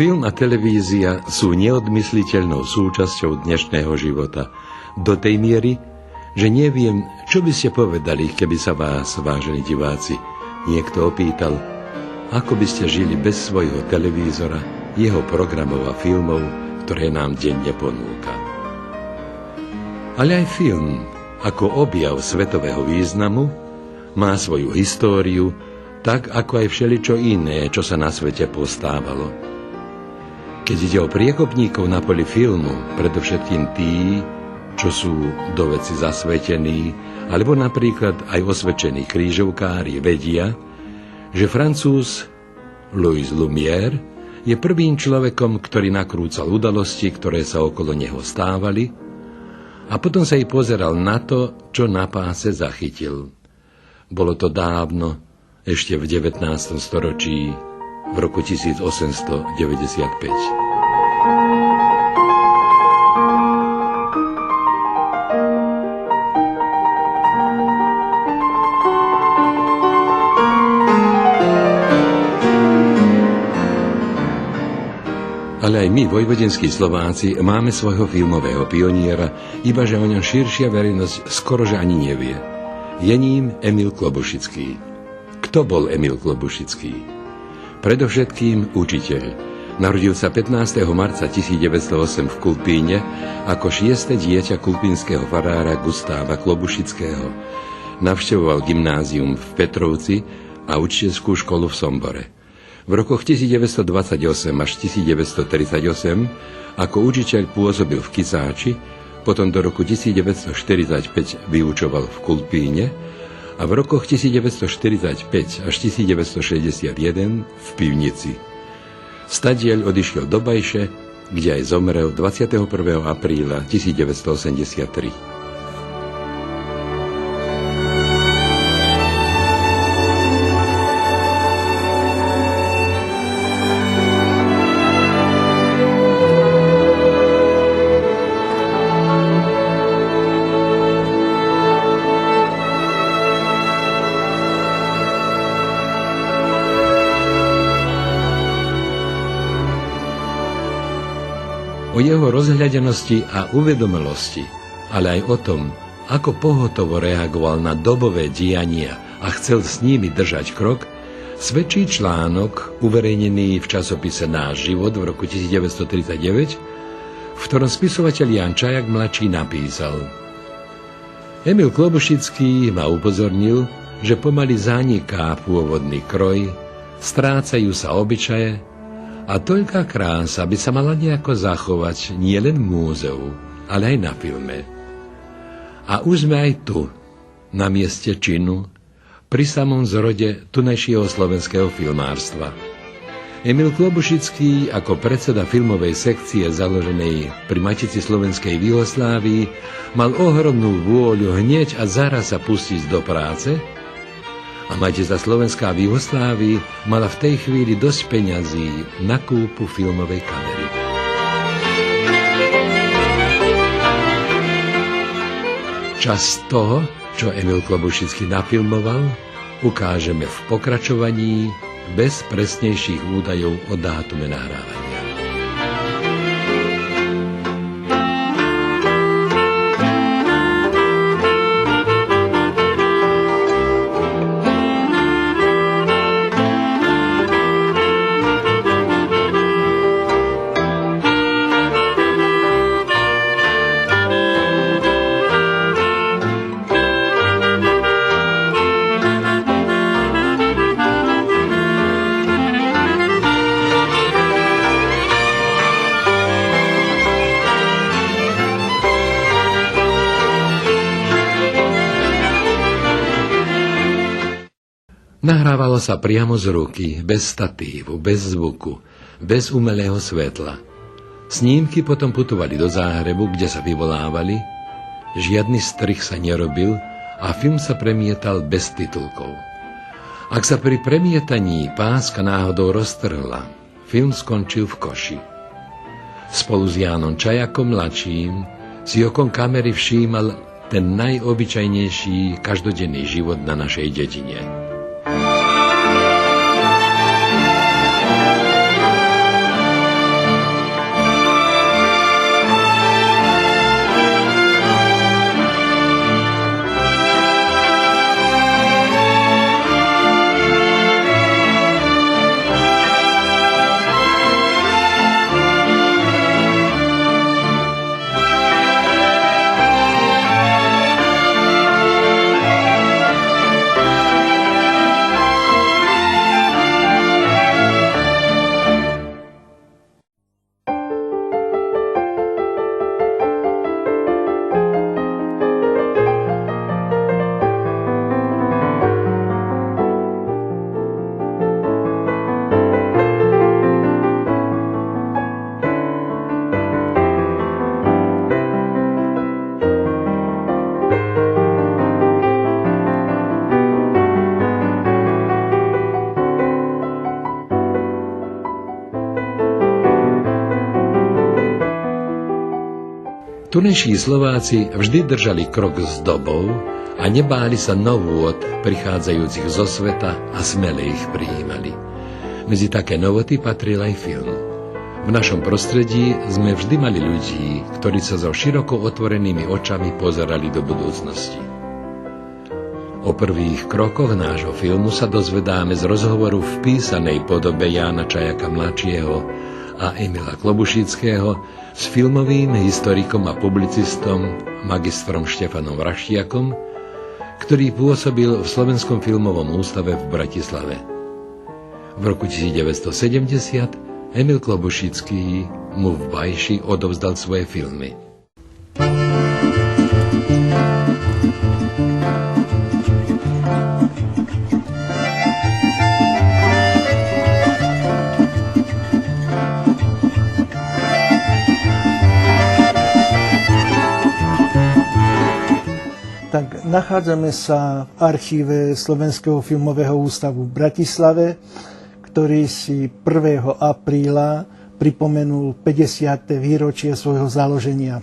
Film a televízia sú neodmysliteľnou súčasťou dnešného života. Do tej miery, že neviem, čo by ste povedali, keby sa vás, vážení diváci, niekto opýtal, ako by ste žili bez svojho televízora, jeho programov a filmov, ktoré nám denne ponúka. Ale aj film, ako objav svetového významu, má svoju históriu, tak ako aj všeličo iné, čo sa na svete postávalo. Keď ide o priekopníkov na poli filmu, predovšetkým tí, čo sú do veci zasvetení, alebo napríklad aj osvedčení krížovkári vedia, že Francúz Louis Lumière je prvým človekom, ktorý nakrúcal udalosti, ktoré sa okolo neho stávali, a potom sa jej pozeral na to, čo na páse zachytil. Bolo to dávno, ešte v 19. storočí, v roku 1895. Ale aj my, vojvodenskí Slováci, máme svojho filmového pioniera, ibaže o ňom širšia verejnosť skorože ani nevie. Je ním Emil Klobučický. Kto bol Emil Klobučický? Predovšetkým učiteľ. Narodil sa 15. marca 1908 v Kulpíne ako 6. dieťa kulpínskeho farára Gustáva Klobučického. Navštevoval gymnázium v Petrovci a učiteľskú školu v Sombore. V rokoch 1928 až 1938 ako učiteľ pôsobil v Kisáči, potom do roku 1945 vyučoval v Kulpíne a v rokoch 1945 až 1961 v Pivnici. Stadiaľ odišiel do Bajše, kde aj zomrel 21. apríla 1983. O jeho rozhľadenosti a uvedomelosti, ale aj o tom, ako pohotovo reagoval na dobové diania a chcel s nimi držať krok, svedčí článok uverejnený v časopise Náš život v roku 1939, v ktorom spisovateľ Ján Čajak mladší napísal: Emil Klobučický ma upozornil, že pomaly zaniká pôvodný kroj, strácajú sa obyčaje, a toľká krása by sa mala nejako zachovať nielen v múzeu, ale aj na filme. A už sme aj tu, na mieste činu, pri samom zrode tunajšieho slovenského filmárstva. Emil Klobučický ako predseda filmovej sekcie založenej pri Matici slovenskej v Juhoslávii mal ohromnú vôľu hneď a zaraz sa pustiť do práce, a Matica slovenská v Juhoslávii mala v tej chvíli dosť peňazí na kúpu filmovej kamery. Čas toho, čo Emil Klobučický nafilmoval, ukážeme v pokračovaní bez presnejších údajov o dátume nahrávania. Nahrávalo sa priamo z ruky, bez statívu, bez zvuku, bez umelého svetla. Snímky potom putovali do Záhrebu, kde sa vyvolávali, žiadny strih sa nerobil a film sa premietal bez titulkov. Ak sa pri premietaní páska náhodou roztrhla, film skončil v koši. Spolu s Jánom Čajakom mladším si okom kamery všímal ten najobyčajnejší každodenný život na našej dedine. Tunejší Slováci vždy držali krok s dobou a nebáli sa novôt prichádzajúcich zo sveta a smele ich prijímali. Medzi také novoty patril aj film. V našom prostredí sme vždy mali ľudí, ktorí sa so široko otvorenými očami pozerali do budúcnosti. O prvých krokoch nášho filmu sa dozvedáme z rozhovoru v písanej podobe Jána Čajaka mladšieho a Emila Klobušického s filmovým historikom a publicistom magistrom Štefanom Raštiakom, ktorý pôsobil v Slovenskom filmovom ústave v Bratislave. V roku 1970 Emil Klobušický mu v Bajši odovzdal svoje filmy. Tak nachádzame sa v archíve Slovenského filmového ústavu v Bratislave, ktorý si 1. apríla pripomenul 50. výročie svojho založenia.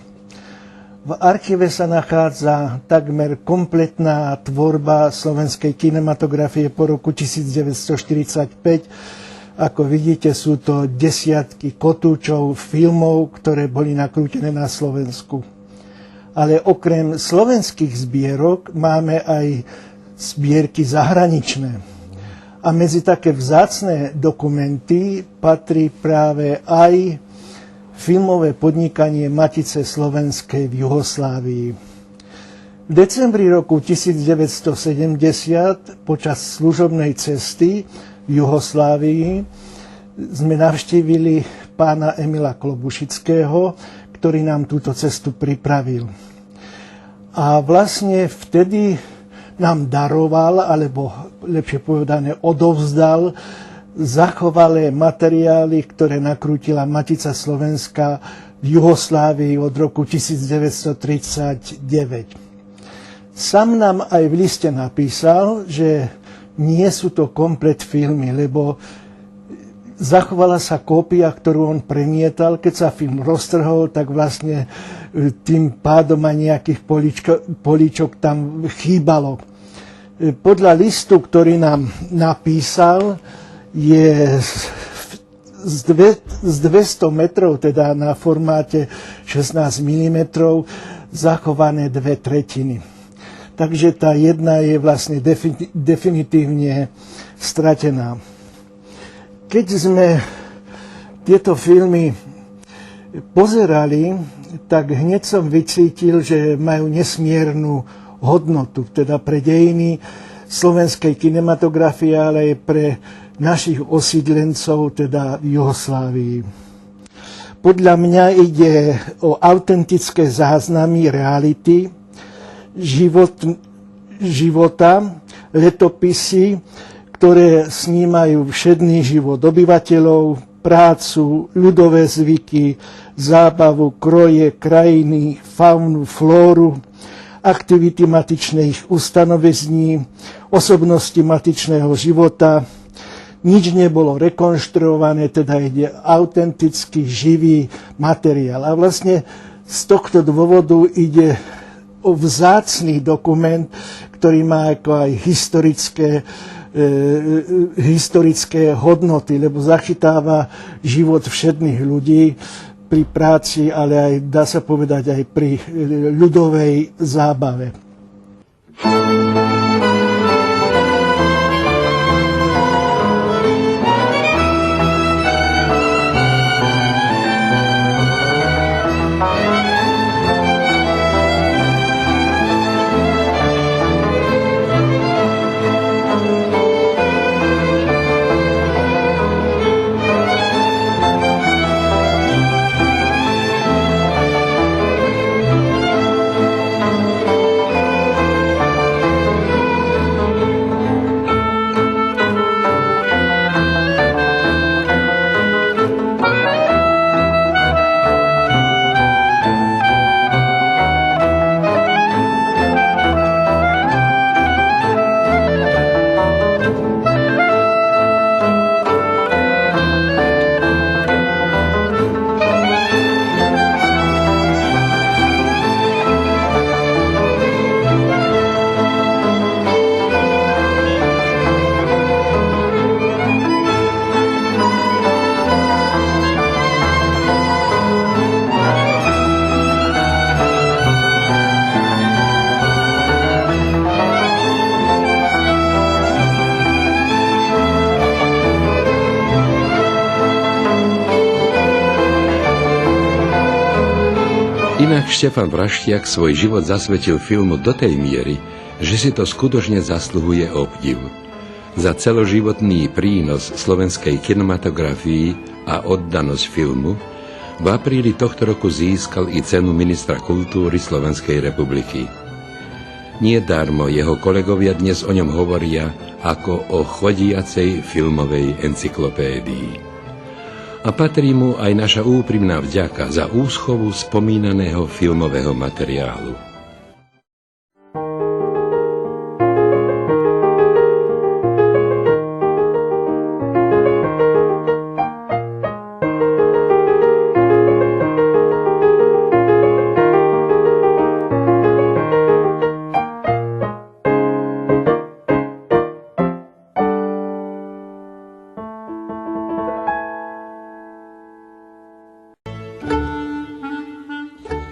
V archíve sa nachádza takmer kompletná tvorba slovenskej kinematografie po roku 1945. Ako vidíte, sú to desiatky kotúčov filmov, ktoré boli nakrútené na Slovensku. Ale okrem slovenských zbierok máme aj zbierky zahraničné. A medzi také vzácne dokumenty patrí práve aj filmové podnikanie Matice slovenskej v Juhoslávii. V decembri roku 1970 počas služobnej cesty v Juhoslávii sme navštívili pána Emila Klobušického, ktorý nám túto cestu pripravil. A vlastne vtedy nám daroval, alebo lepšie povedané odovzdal, zachovalé materiály, ktoré nakrútila Matica Slovenska v Juhoslávii od roku 1939. Sám nám aj v liste napísal, že nie sú to komplet filmy, lebo zachovala sa kópia, ktorú on premietal. Keď sa film roztrhol, tak vlastne tým pádom aj nejakých políčok tam chýbalo. Podľa listu, ktorý nám napísal, je z 200 metrov, teda na formáte 16 mm, zachované 2/3. Takže tá jedna je vlastne definitívne stratená. Keď sme tieto filmy pozerali, tak hneď som vycítil, že majú nesmiernu hodnotu, teda pre dejiny slovenskej kinematografie, ale aj pre našich osídlencov, teda v Juhoslávii. Podľa mňa ide o autentické záznamy reality, života, letopisy, ktoré snímajú všedný život obyvateľov, prácu, ľudové zvyky, zábavu, kroje, krajiny, faunu, flóru, aktivity matičných ustanovezní, osobnosti matičného života. Nič nebolo rekonštruované, teda ide autentický, živý materiál. A vlastne z tohto dôvodu ide o vzácny dokument, ktorý má ako aj historické hodnoty, lebo zachytáva život všedných ľudí pri práci, ale aj, dá sa povedať, aj pri ľudovej zábave. Inak Štefan Vraštiak svoj život zasvetil filmu do tej miery, že si to skutočne zasluhuje obdiv. Za celoživotný prínos slovenskej kinematografii a oddanosť filmu v apríli tohto roku získal i cenu ministra kultúry Slovenskej republiky. Nie darmo jeho kolegovia dnes o ňom hovoria ako o chodiacej filmovej encyklopédii. A patrí mu aj naša úprimná vďaka za úschovu spomínaného filmového materiálu.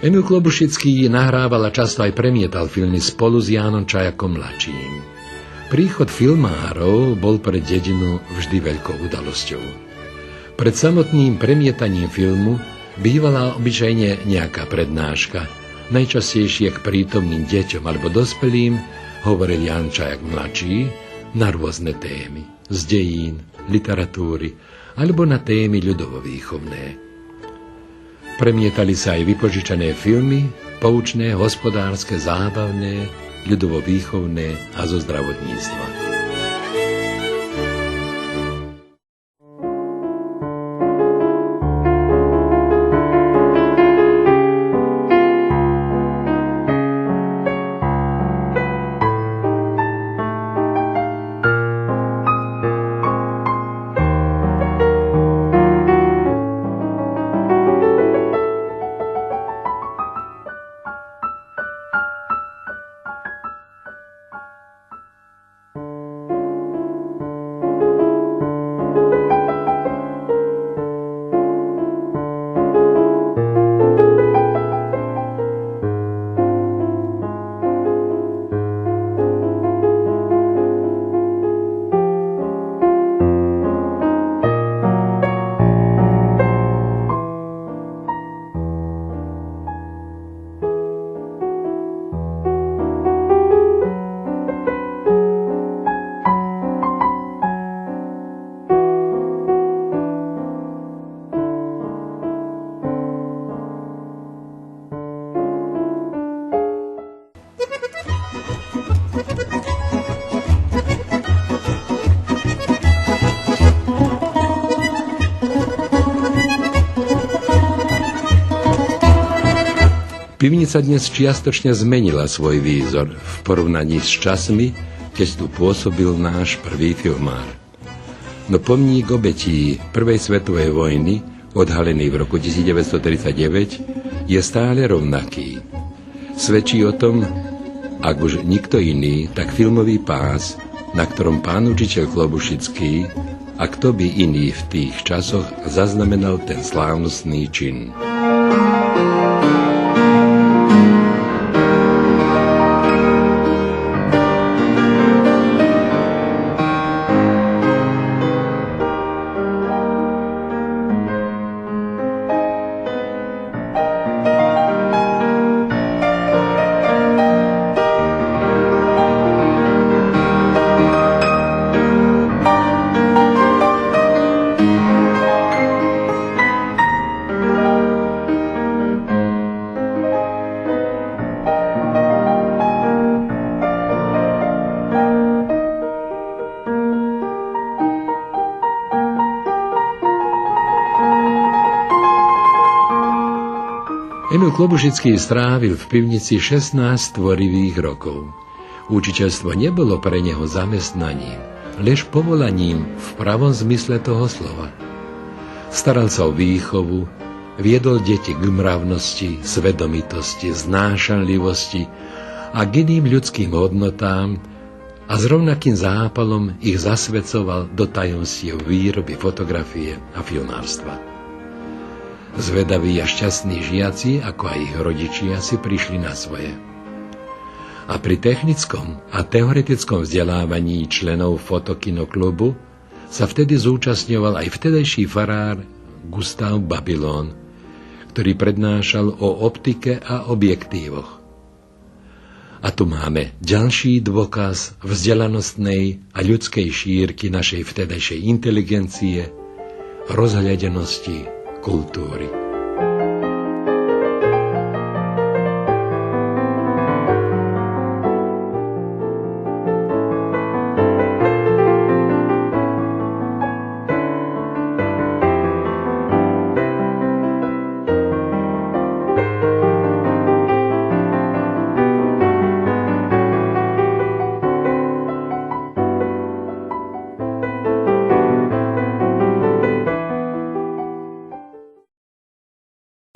Emil Klobušický nahrával a často aj premietal filmy spolu s Jánom Čajakom mladším. Príchod filmárov bol pre dedinu vždy veľkou udalosťou. Pred samotným premietaním filmu bývala obyčajne nejaká prednáška, najčastejšie k prítomným deťom alebo dospelým, hovoril Ján Čajak mladší, na rôzne témy, z dejín, literatúry alebo na témy ľudovovýchovné. Premietali sa aj vypožičané filmy, poučné, hospodárske, zábavné, ľudovo-výchovné a zo zdravotníctva. Pivnica dnes čiastočne zmenila svoj výzor v porovnaní s časmi, keď tu pôsobil náš prvý filmár. No pomník obetí Prvej svetovej vojny, odhalený v roku 1939, je stále rovnaký. Svedčí o tom, ak už nikto iný, tak filmový pás, na ktorom pán učiteľ Klobušický a kto by iný v tých časoch zaznamenal ten slávnostný čin. Emil Klobušický strávil v pivnici 16 tvorivých rokov. Učiteľstvo nebolo pre neho zamestnaním, lež povolaním v pravom zmysle toho slova. Staral sa o výchovu, viedol deti k mravnosti, svedomitosti, znášanlivosti a k iným ľudským hodnotám a s rovnakým zápalom ich zasvedcoval do tajomstiev výroby fotografie a filmárstva. Zvedaví a šťastní žiaci, ako aj ich rodičia, si prišli na svoje. A pri technickom a teoretickom vzdelávaní členov fotokinoklubu sa vtedy zúčastňoval aj vtedajší farár Gustav Babylon, ktorý prednášal o optike a objektívoch. A tu máme ďalší dôkaz vzdelanostnej a ľudskej šírky našej vtedajšej inteligencie, rozhľadenosti, kultúry.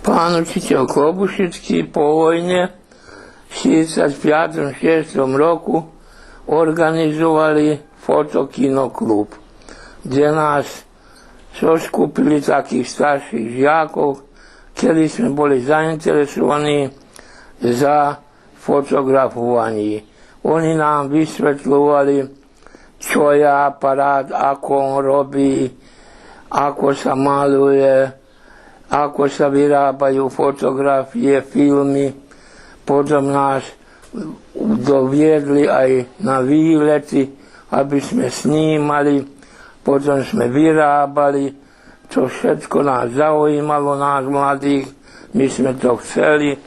Pán učiteľ Klobušický po vojne v 1965-1966 roku organizovali fotokinoklub, kde nás zoskupili takých starších žiakov, kedy sme boli zainteresovaní za fotografovanie. Oni nám vysvetľovali, čo je aparát, ako on robí, ako sa maluje, ako sa vyrábajú fotografie, filmy. Potom nás doviedli aj na výlety, aby sme snímali. Potom sme vyrábali. To všetko nás zaujímalo, nás mladých. My sme to chceli.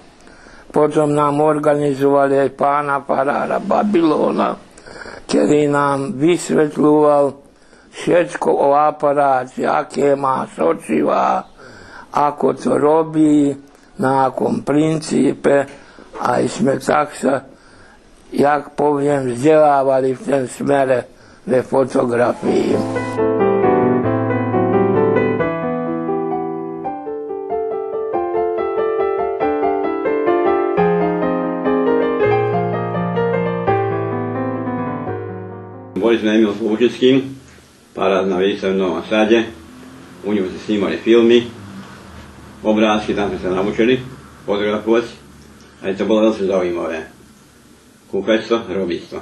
Potom nám organizovali aj pána farára Babylona, ktorý nám vysvetľoval všetko o aparáte, aké má sočivá, ako to robí, na akom princípe. Aj sme tak sa, jak poviem, vzdelávali v ten smere ve fotografii. Boli sme Emil Klobušickým, pár raz na výstavnom sade, u neho sa snímali filmy, obrázky, tam sme sa naučili fotografovať, aj to bolo veľmi zaujímavé. Kúkať to, robiť to.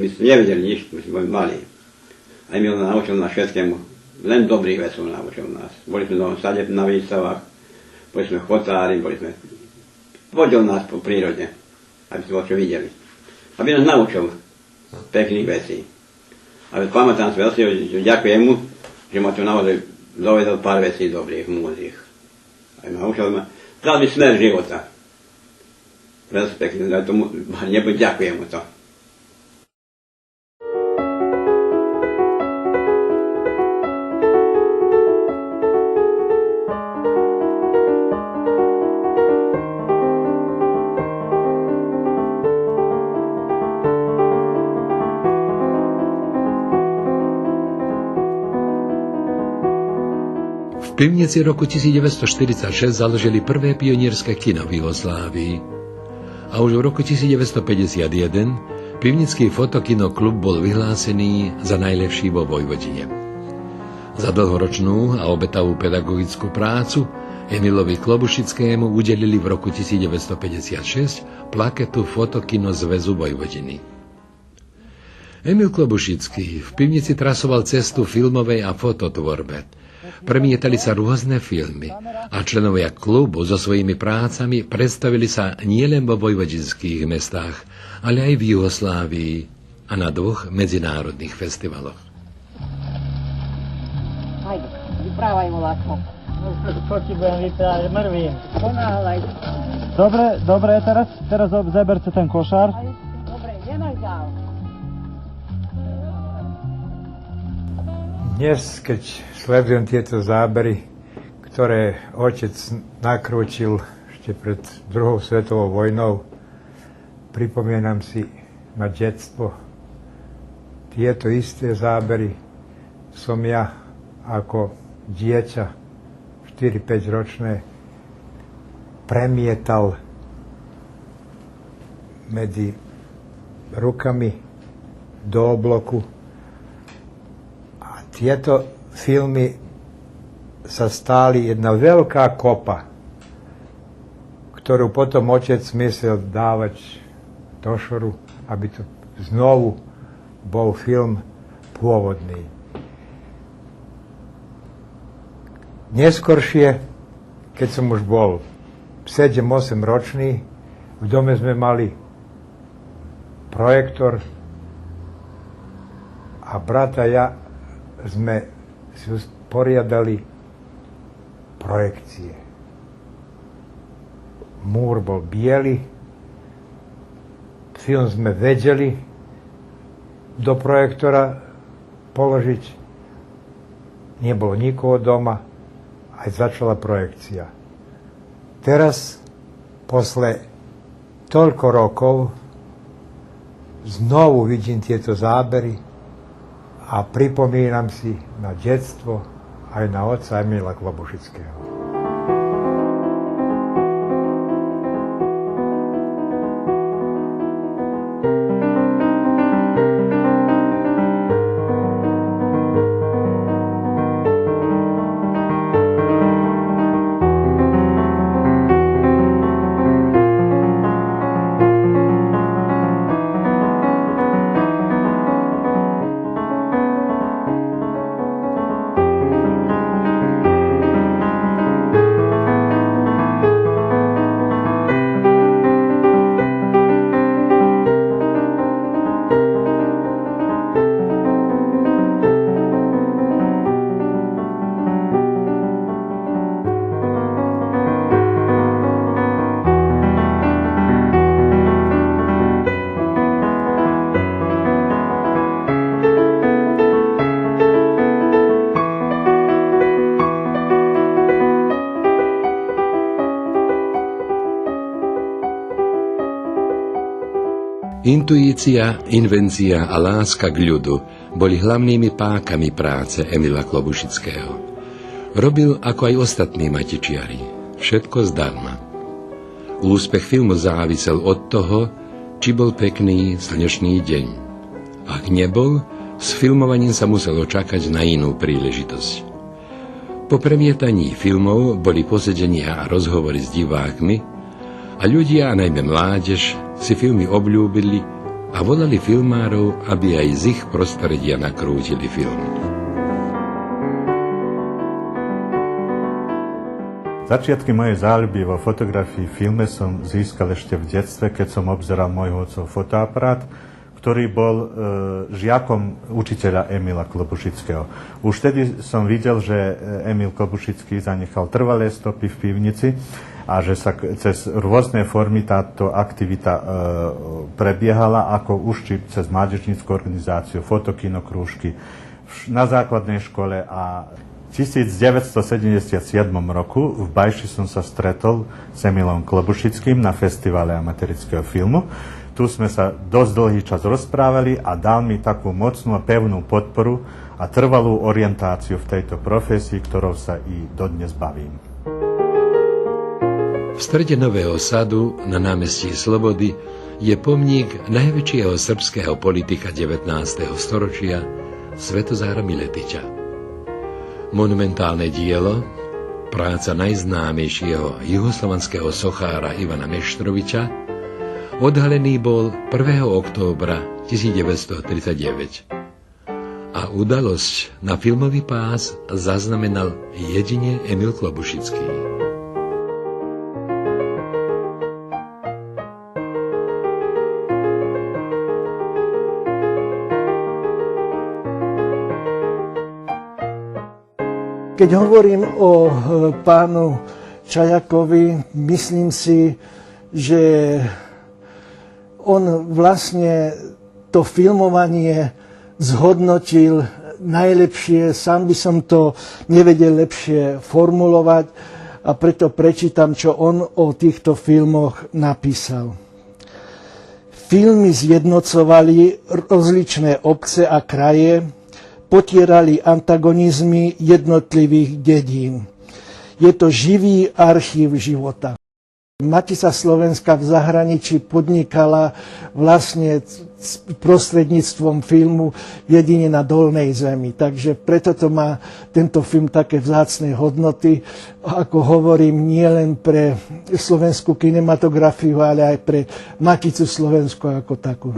My sme nevedeli nič, my sme boli malí. Aj Emil naučil nás všetkému, len dobrých vecov naučil nás. Boli sme v sade na výstavách, boli sme chotári, vodil nás po prírode, aby sme čo videli. Aby nás naučil pekných vecí. Ale pamätám si veľmi, že ďakujem mu, že ma tu naozaj dovedol pár vecí dobrých, múdrych. Aj naučil ma, dal mi smer života. Veľmi pekne, ďakujem mu to. V pivnici roku 1946 založili prvé pionierské kino v Jugoslávii a už v roku 1951 pivnický fotokinoklub bol vyhlásený za najlepší vo Vojvodine. Za dlhoročnú a obetavú pedagogickú prácu Emilovi Klobušickému udelili v roku 1956 plaketu Fotokino zväzu Vojvodiny. Emil Klobušický v pivnici trasoval cestu filmovej a fototvorbe. Premietali sa rôzne filmy a členovia klubu so svojimi prácami predstavili sa nielen vo vojvodinských mestách, ale aj v Jugoslávii a na 2 medzinárodných festivaloch. Hajde, vyprávaj voláčko. Čo ti budem vyprávať, mrvím. Ponáhľaj. Dobre, teraz zaberte ten košár. Dobre, kde máš dál? Dnes, keď sledujem tieto zábery, ktoré otec nakrútil ešte pred druhou svetovou vojnou, pripomínam si na detstvo. Tieto isté zábery som ja ako dieťa, 4-5 ročné, premietal medzi rukami do obloku. Tieto filmy sa stáli jedna veľká kopa, ktorú potom otec myslel dávať do šoru, aby to znovu bol film pôvodný. Neskoršie, keď som už bol 7-8 ročný, v dome sme mali projektor a brat a ja sme si poriadali projekcie. Múr bol biely, film sme vedeli do projektora položiť, nebolo nikoho doma, aj začala projekcia. Teraz, posle toľko rokov, znovu vidím tieto zábery a pripomínam si na detstvo aj na otca Emila Klobušického. Intuícia, invencia a láska k ľudu boli hlavnými pákami práce Emila Klobušického. Robil ako aj ostatní matičiari. Všetko zdarma. Úspech filmu závisel od toho, či bol pekný slnečný deň. Ak nebol, s filmovaním sa muselo čakať na inú príležitosť. Po premietaní filmov boli posedenia a rozhovory s divákmi a ľudia, a najmä mládež, si filmy obľúbili a volali filmárov, aby aj z ich prostredia nakrútili film. Začiatky mojej záľuby vo fotografii v filme som získal ešte v detstve, keď som obzeral môjho otcov fotoaparát, ktorý bol žiakom učiteľa Emila Klobušického. Už vtedy som videl, že Emil Klobušický zanechal trvalé stopy v pivnici a že sa cez rôzne formy táto aktivita prebiehala, ako už či cez mládežnícku organizáciu, fotokinokrúžky na základnej škole. A v 1977 roku v Bajši som sa stretol s Emilom Klobušickým na festivale amatérskeho filmu. Tu sme sa dosť dlhý čas rozprávali a dal mi takú mocnú a pevnú podporu a trvalú orientáciu v tejto profesii, ktorou sa i dodnes bavím. V strede Nového Sadu na námestí Slobody je pomník najväčšieho srbského politika 19. storočia Svetozára Miletića. Monumentálne dielo, práca najznámejšieho juhoslovanského sochára Ivana Meštrovića, odhalený bol 1. októbra 1939. A udalosť na filmový pás zaznamenal jedine Emil Klobušický. Keď hovorím o pánu Čajakovi, myslím si, že on vlastne to filmovanie zhodnotil najlepšie. Sám by som to nevedel lepšie formulovať a preto prečítam, čo on o týchto filmoch napísal. Filmy zjednocovali rozličné obce a kraje, potierali antagonizmy jednotlivých dedín. Je to živý archív života. Matica Slovenska v zahraničí podnikala vlastne prostredníctvom filmu jedine na Dolnej zemi. Takže preto to má tento film také vzácne hodnoty, ako hovorím, nie len pre slovenskú kinematografiu, ale aj pre Maticu Slovensku ako takú.